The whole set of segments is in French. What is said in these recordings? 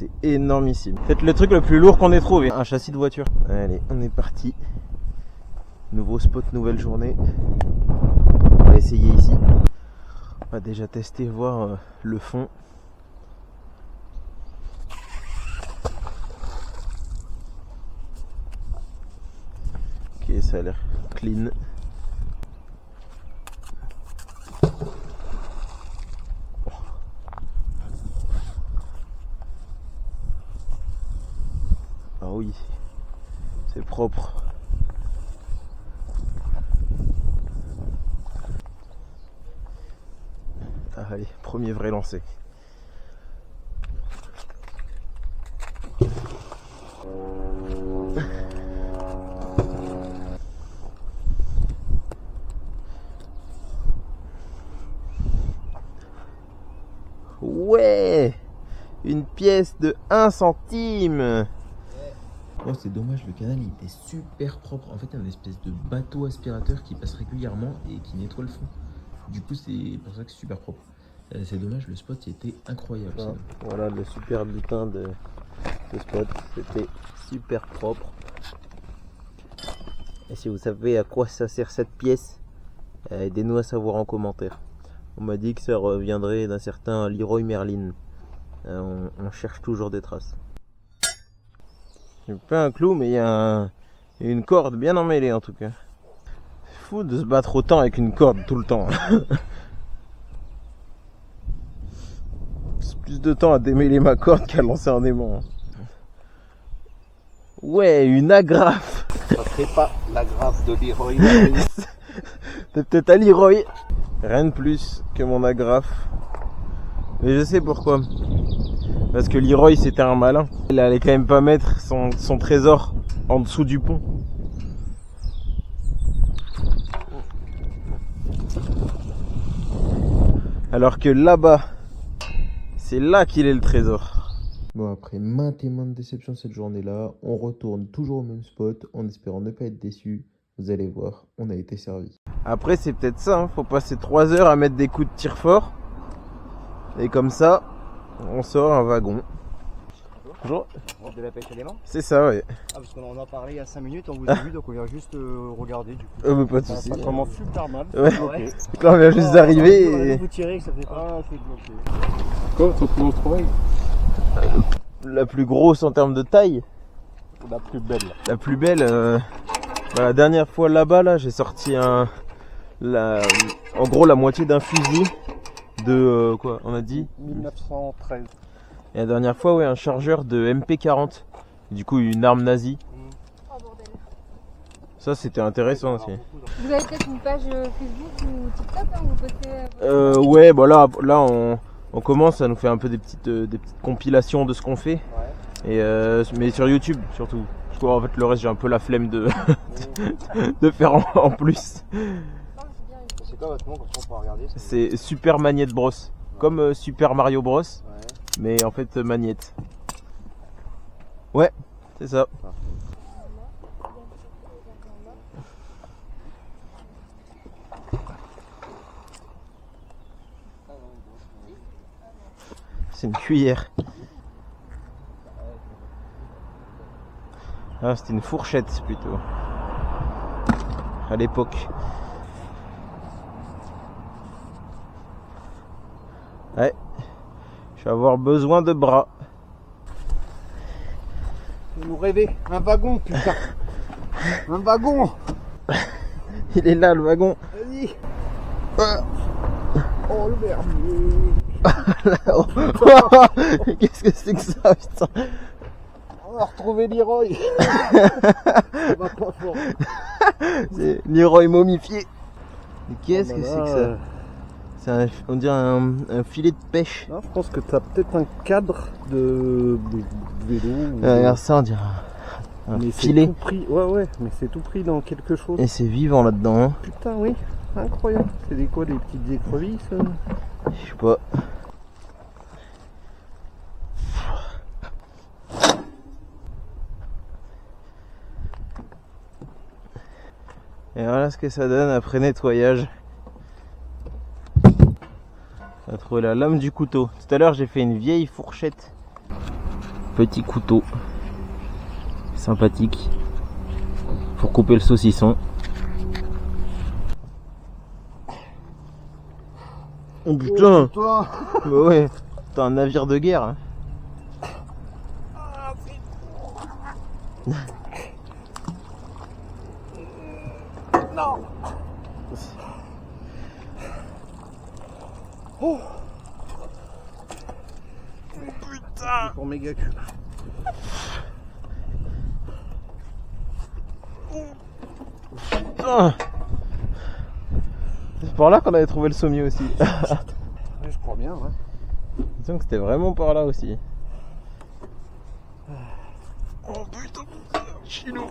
c'est énormissime. Peut-être le truc le plus lourd qu'on ait trouvé, un châssis de voiture. Allez, on est parti. Nouveau spot, nouvelle journée. On va essayer ici. On va déjà tester, voir le fond. Ok, ça a l'air clean. Ah oui, c'est propre. Ah, allez, premier vrai lancé. Ouais, une pièce de 1 centime. Oh, c'est dommage, le canal il était super propre. En fait, il y a une espèce de bateau aspirateur qui passe régulièrement et qui nettoie le fond. Du coup, c'est pour ça que c'est super propre. C'est dommage, le spot il était incroyable. Ah, voilà le super butin de spot. C'était super propre. Et si vous savez à quoi ça sert cette pièce, aidez-nous à savoir en commentaire. On m'a dit que ça reviendrait d'un certain Leroy Merlin. On cherche toujours des traces. J'ai pas un clou, mais il y a une corde bien emmêlée en tout cas. C'est fou de se battre autant avec une corde tout le temps. C'est plus de temps à démêler ma corde qu'à lancer un aimant. Ouais, une agrafe. Ça serait pas l'agrafe de Leroy. C'est peut-être à Leroy. Rien de plus que mon agrafe. Mais je sais pourquoi. Parce que Leroy c'était un malin. Il allait quand même pas mettre son trésor en dessous du pont. Alors que là-bas, c'est là qu'il est le trésor. Bon, après maintes et maintes déceptions cette journée-là, on retourne toujours au même spot en espérant ne pas être déçu. Vous allez voir, on a été servi. Après, c'est peut-être ça, hein. Faut passer 3 heures à mettre des coups de tir fort. Et comme ça, on sort un wagon. Bonjour. De la pêche à l'aimant. C'est ça, ouais. Ah, parce qu'on en a parlé il y a 5 minutes, on vous a vu, donc on vient juste regarder du coup. Mais pas de soucis. Ça commence super mal. Ouais. Ouais. Quand on vient juste d'arriver et... Vous tirez, ça fait pas. Ah, c'est bloqué. Quoi, ton plus gros travail? La plus grosse en termes de taille. La plus belle. La plus belle, bah, la dernière fois là-bas, là, j'ai sorti en gros la moitié d'un fusil de quoi on a dit 1913. Et la dernière fois, ouais, un chargeur de MP40. Du coup, une arme nazie. Oh bordel. Ça, c'était intéressant aussi. Vous avez peut-être une page Facebook ou TikTok, hein, où vous postez Ouais, bah là on commence, ça nous fait un peu des petites compilations de ce qu'on fait. Ouais. Et mais sur YouTube surtout. Parce qu'en fait, le reste, j'ai un peu la flemme de faire en plus. C'est quoi votre nom, comme ça on peut regarder? C'est Super Magnette Bros. Comme Super Mario Bros. Ouais. Mais en fait, Magnette. Ouais, c'est ça. C'est une cuillère. Ah, c'était une fourchette plutôt. À l'époque. Ouais. Je vais avoir besoin de bras. Vous nous rêvez. Un wagon, putain. Un wagon. Il est là, le wagon. Vas-y. Ah. Oh, le merdier. Qu'est-ce que c'est que ça, putain? On a retrouvé Leroy. Ça va pas fort. C'est Leroy momifié. Mais qu'est-ce Oh que là c'est que là. ça? On dirait un filet de pêche. Non, je pense que t'as peut-être un cadre de vélo. Regarde ça, on dirait un mais filet. c'est tout pris. Ouais, mais c'est tout pris dans quelque chose. Et c'est vivant là-dedans. Hein. Putain, oui, incroyable. C'est des quoi, des petites écrevisses? Je sais pas. Et voilà ce que ça donne après nettoyage. On a trouvé la lame du couteau. Tout à l'heure j'ai fait une vieille fourchette. petit couteau sympathique pour couper le saucisson. Oh putain! Toi. Bah ouais, t'as un navire de guerre. Hein. Non. Oh. Putain. Pour méga cul. Putain. C'est par là qu'on avait trouvé le sommier aussi. Ouais, je crois bien, ouais. Disons que c'était vraiment par là aussi. Oh putain, chino.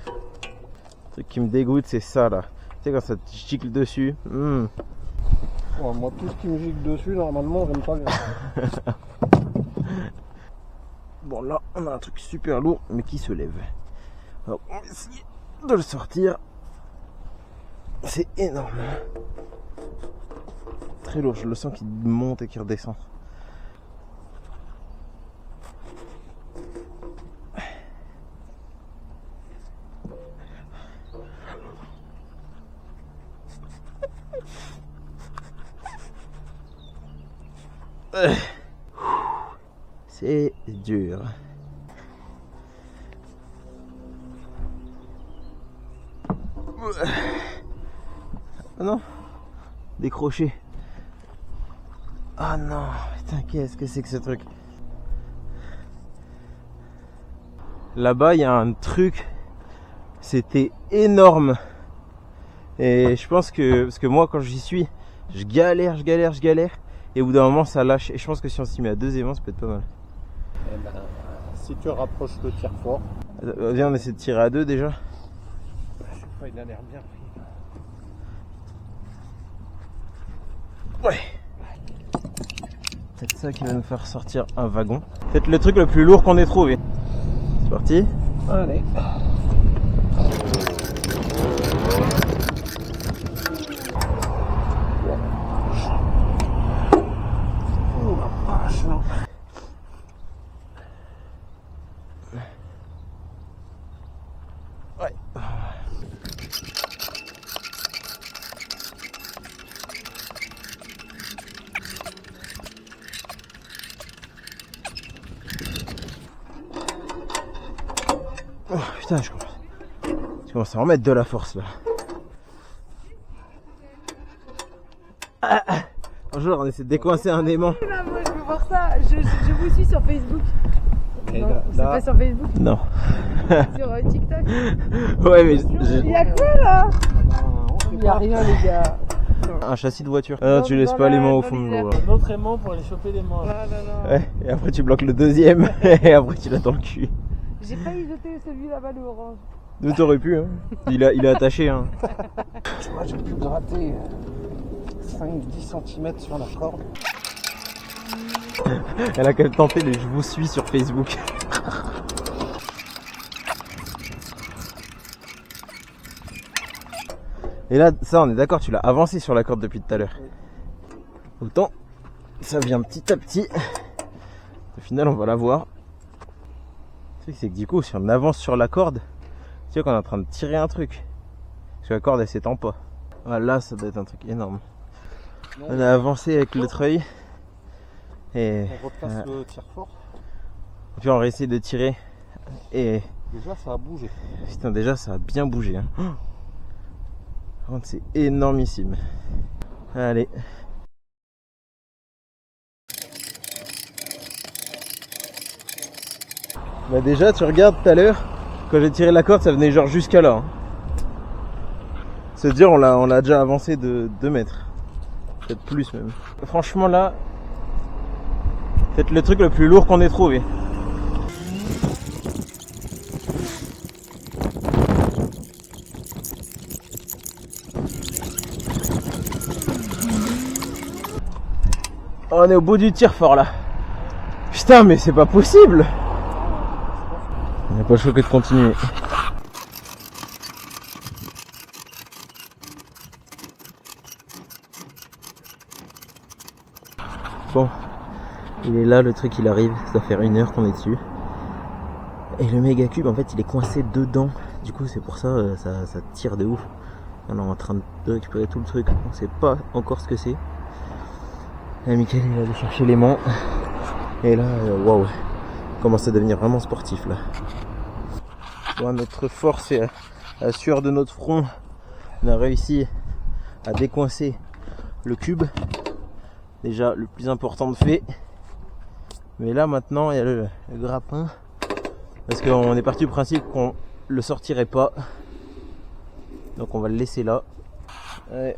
Le truc qui me dégoûte, c'est ça là. Tu sais, quand ça te gicle dessus. Ouais, moi, tout ce qui me gicle dessus, normalement, j'aime pas bien. Bon, là, on a un truc super lourd, mais qui se lève. Alors, on va essayer de le sortir. C'est énorme. Très lourd, je le sens qu'il monte et qu'il redescend. C'est dur. Ah non, décroché. Ah non, putain, qu'est-ce que c'est que ce truc? Là-bas, il y a un truc. C'était énorme. Et je pense que, parce que moi, quand j'y suis, je galère. Et au bout d'un moment, ça lâche. Et je pense que si on s'y met à 2 aimants, ça peut être pas mal. Eh ben, si tu rapproches le tir fort. Viens, on essaie de tirer à 2 déjà. Je sais pas, il a l'air bien pris. Ouais. C'est ça qui va nous faire sortir un wagon. C'est le truc le plus lourd qu'on ait trouvé. C'est parti. Allez. Oh la vache, non. Ouais. Oh putain, je commence à remettre de la force là. Bonjour, on essaie de décoincer un aimant. Là, moi, je veux voir ça. Je vous suis sur Facebook. Et Non, là, c'est pas sur Facebook, Non. sur TikTok. Ouais, mais Il y a quoi là? Il y a rien, les gars. un châssis de voiture. Ah non, tu laisses pas l'aimant au fond de l'eau. Un autre aimant pour aller choper les manches. Ah, non. Ouais, et après tu bloques le deuxième, et après tu l'as dans le cul. J'ai failli jeter celui là-bas, le orange. Nous t'aurais pu, hein. Il est attaché, hein. tu vois, j'ai pu gratter 5-10 cm sur la corde. Elle a quand même tenté le je vous suis sur Facebook. Et là, ça on est d'accord, tu l'as avancé sur la corde depuis tout à l'heure. Autant, ça vient petit à petit. Au final, on va la voir. Le truc, c'est que du coup, si on avance sur la corde, tu vois qu'on est en train de tirer un truc. Parce que la corde, elle s'étend pas. Ah, là, ça doit être un truc énorme. On a avancé avec le treuil. Et On replace le tir fort. puis on va essayer de tirer. Et Déjà, ça a bougé. putain, déjà, ça a bien bougé. Hein. Par contre, c'est énormissime. Allez. Bah déjà, tu regardes tout à l'heure, quand j'ai tiré la corde, ça venait genre jusqu'à là. Hein. C'est dire, on l'a déjà avancé de 2 mètres. Peut-être plus même. Franchement là, c'est le truc le plus lourd qu'on ait trouvé. On est au bout du tir fort là. Putain, mais c'est pas possible. On n'a pas le choix que de continuer. Bon, il est là, le truc il arrive, ça fait 1 heure qu'on est dessus. Et le méga cube en fait il est coincé dedans. Du coup c'est pour ça, ça tire de ouf. On est en train de récupérer tout le truc. On sait pas encore ce que c'est. Là Mickaël il va aller chercher l'aimant. Et là waouh, commence à devenir vraiment sportif là. Bon, notre force et la sueur de notre front, on a réussi à décoincer le cube. Déjà le plus important de fait. Mais là maintenant il y a le grappin. Parce qu'on est parti du principe qu'on le sortirait pas. Donc on va le laisser là. Ouais.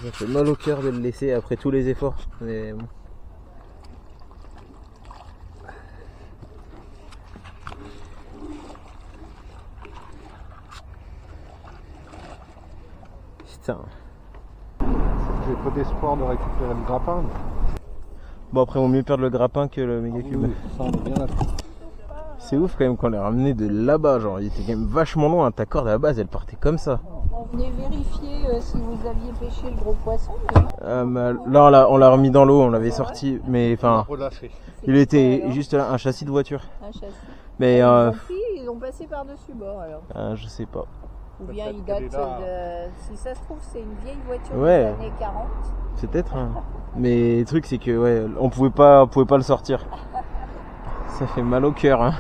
Ça fait mal au cœur de le laisser après tous les efforts. Mais bon. Putain. J'ai pas d'espoir de récupérer le grappin. Bon après vaut mieux perdre le grappin que le méga cube. Oui, ça on est bien d'accord. C'est ouf quand même qu'on l'a ramené de là-bas, genre il était quand même vachement loin, ta corde à la base elle partait comme ça. On venait vérifier si vous aviez pêché le gros poisson. Là on l'a remis dans l'eau, on l'avait sorti, mais enfin Relâché. il était juste là, un châssis de voiture. Un châssis. Mais Ils ont passé par-dessus bord alors. je sais pas. Ou bien il Peut-être date qu'elle est de... Si ça se trouve c'est une vieille voiture Ouais. des années 40. Peut-être. Hein. Mais le truc c'est que ouais, on pouvait pas le sortir. Ça fait mal au cœur. Hein.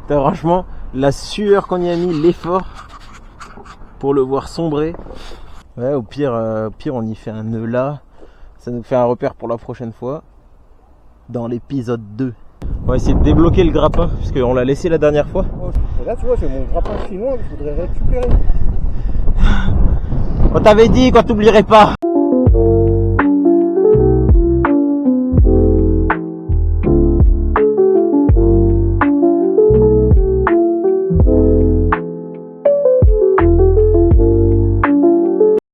T'as franchement la sueur qu'on y a mis, l'effort pour le voir sombrer. Ouais, au pire on y fait un nœud là. Ça nous fait un repère pour la prochaine fois. Dans l'épisode 2. On va essayer de débloquer le grappin puisqu'on l'a laissé la dernière fois. Et là tu vois, j'ai mon grappin chinois que je voudrais récupérer. On t'avait dit qu'on t'oublierait pas.